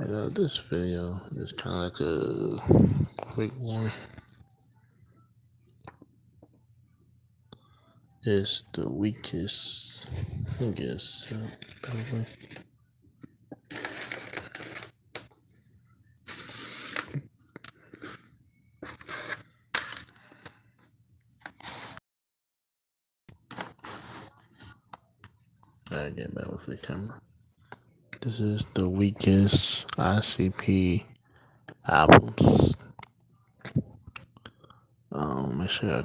This video is kind of like a quick one. It's the weakest, I guess, probably. I get back with the camera. This is the weakest ICP albums. Make sure you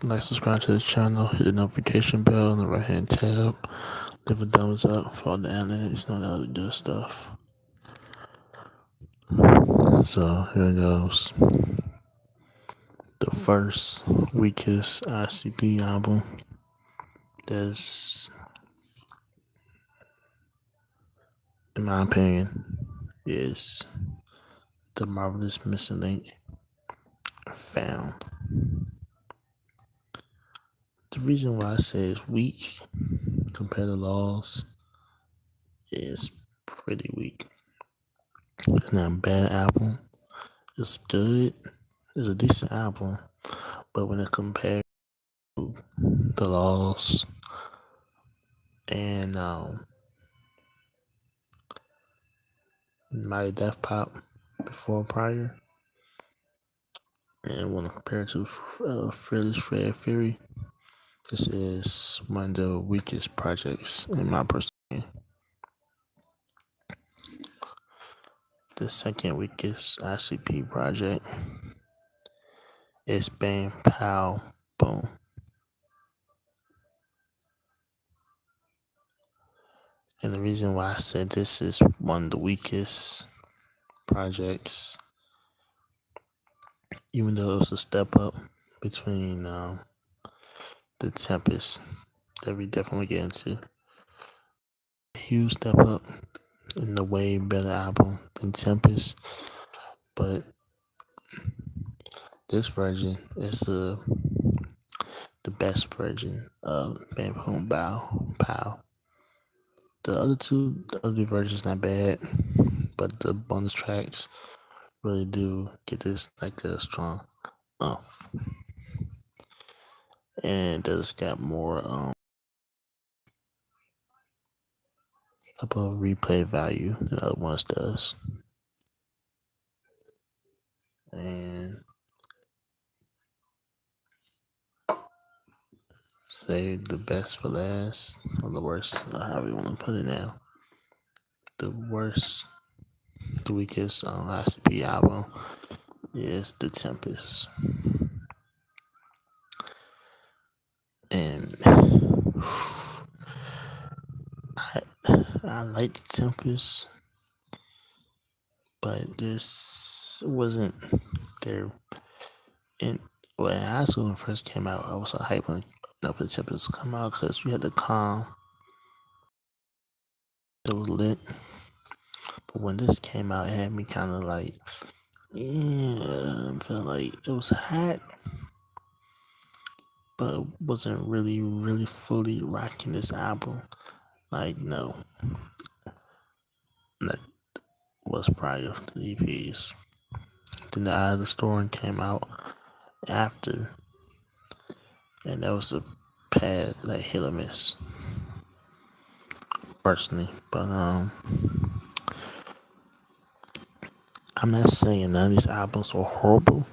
like, subscribe to the channel, hit the notification bell on the right hand tab, leave a thumbs up for all the analytics, know how to do stuff. So here goes. The first weakest ICP album. That's, in my opinion, is The Marvelous Missing Link, Found. The reason why I say it's weak compared to Laws is pretty weak. It's not a bad album. It's good. It's a decent album. But when it compared to The Laws and Mighty Death Pop prior, and when compared to Fearless Fred Fury, this is one of the weakest projects in my personal opinion. The second weakest ICP project is Bang Pow Boom. And the reason why I said this is one of the weakest projects, even though it was a step up between the Tempest that we definitely get into. Huge step up in the way better album than Tempest, but this version is the best version of Bang Boom Bow Pow. The other versions not bad, but the bonus tracks really do get this like a strong umph. And it does got more type of replay value than other ones does. And say the best for last, or the worst, however you want to put it now. The weakest ICP album is The Tempest. And I like The Tempest, but this wasn't there. And when high school when it first came out, I was so hyped when for The Tempest to come out because we had the calm that was lit. But when this came out, it had me kind of like, I'm feeling like it was hot, but wasn't really fully rocking this album. Like, no, that was prior to the EPs. Then the Eye of the Storm came out after, and that was a pad, like hit or miss, personally. But I'm not saying none of these albums are horrible,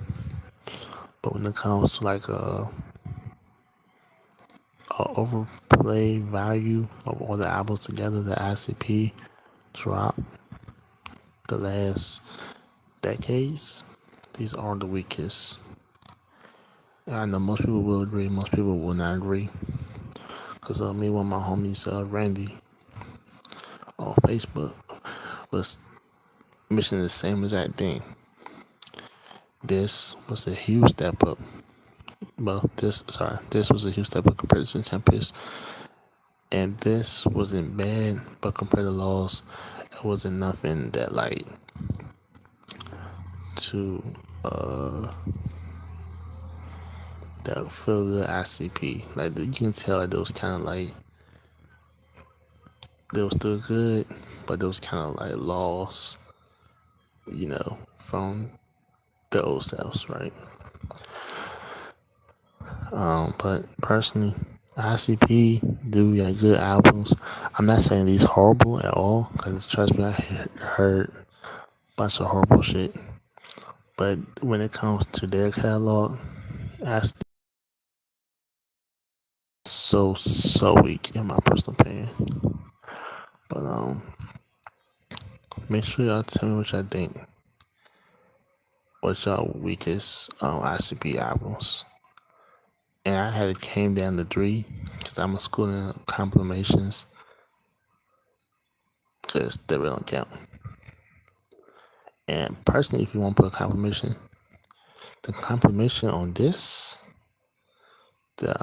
but when it comes to like a overplay value of all the albums together that ICP dropped the last decades, these are the weakest. And I know most people will agree, most people will not agree. Because me, one of my homies, Randy, on Facebook, was mentioning the same exact thing. This was a huge step up. Well, this was a huge step up compared to Tempest. And this wasn't bad, but compared to Laws, it wasn't nothing that like to that feel good ICP. Like you can tell that it was kind of like they were still good, but it was kind of like Laws from the old selves, right? But personally, ICP do got good albums. I'm not saying these horrible at all, because trust me, I heard a bunch of horrible shit. But when it comes to their catalog, that's so weak in my personal opinion. But make sure y'all tell me what y'all think. What's y'all weakest ICP albums? And I had it came down to three because I'm a school in compilations because they really don't count. And personally, if you want to put a confirmation, the confirmation on this, the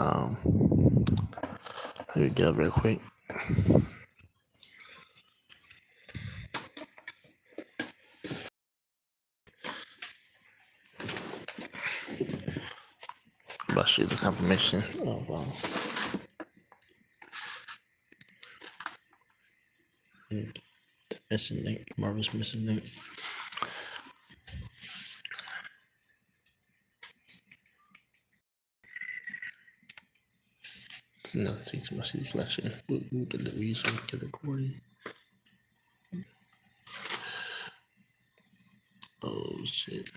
let me get up real quick. I'm about to show you the confirmation of the missing link, Marvel's missing link. No, see too much reflection. We'll get the reason, get the recording. Oh shit.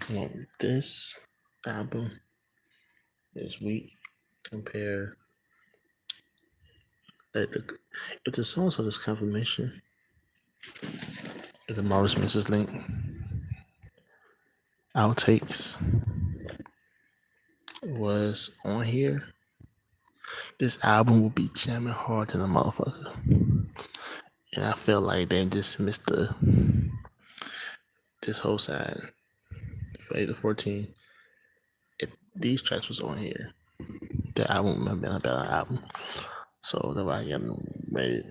Well, this album is weak compared. If the songs for this confirmation, if the Marvel's Mrs. link, outtakes was on here, this album will be jamming hard to the motherfucker. And I feel like they just missed this whole side for 8 to 14. If these tracks was on here, the album would have been a better album. So that's why I got made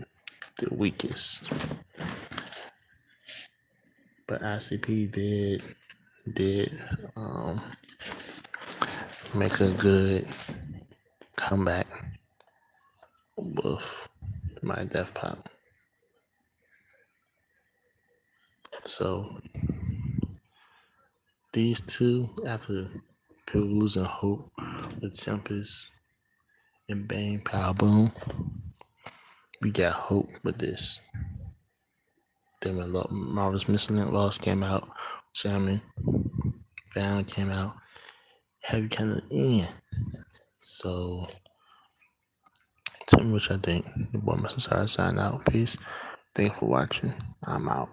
the weakest. But ICP did make a good comeback with my Death Pop. So these two, after people losing hope with Tempest and Bang Power Boom, we got hope with this. Then when Marvel's Missing Link Lost came out, Jamming, Found came out, Heavy kind of in. So tell me what y'all think. Your boy Mr. Sarah sign out. Peace. Thank you for watching. I'm out.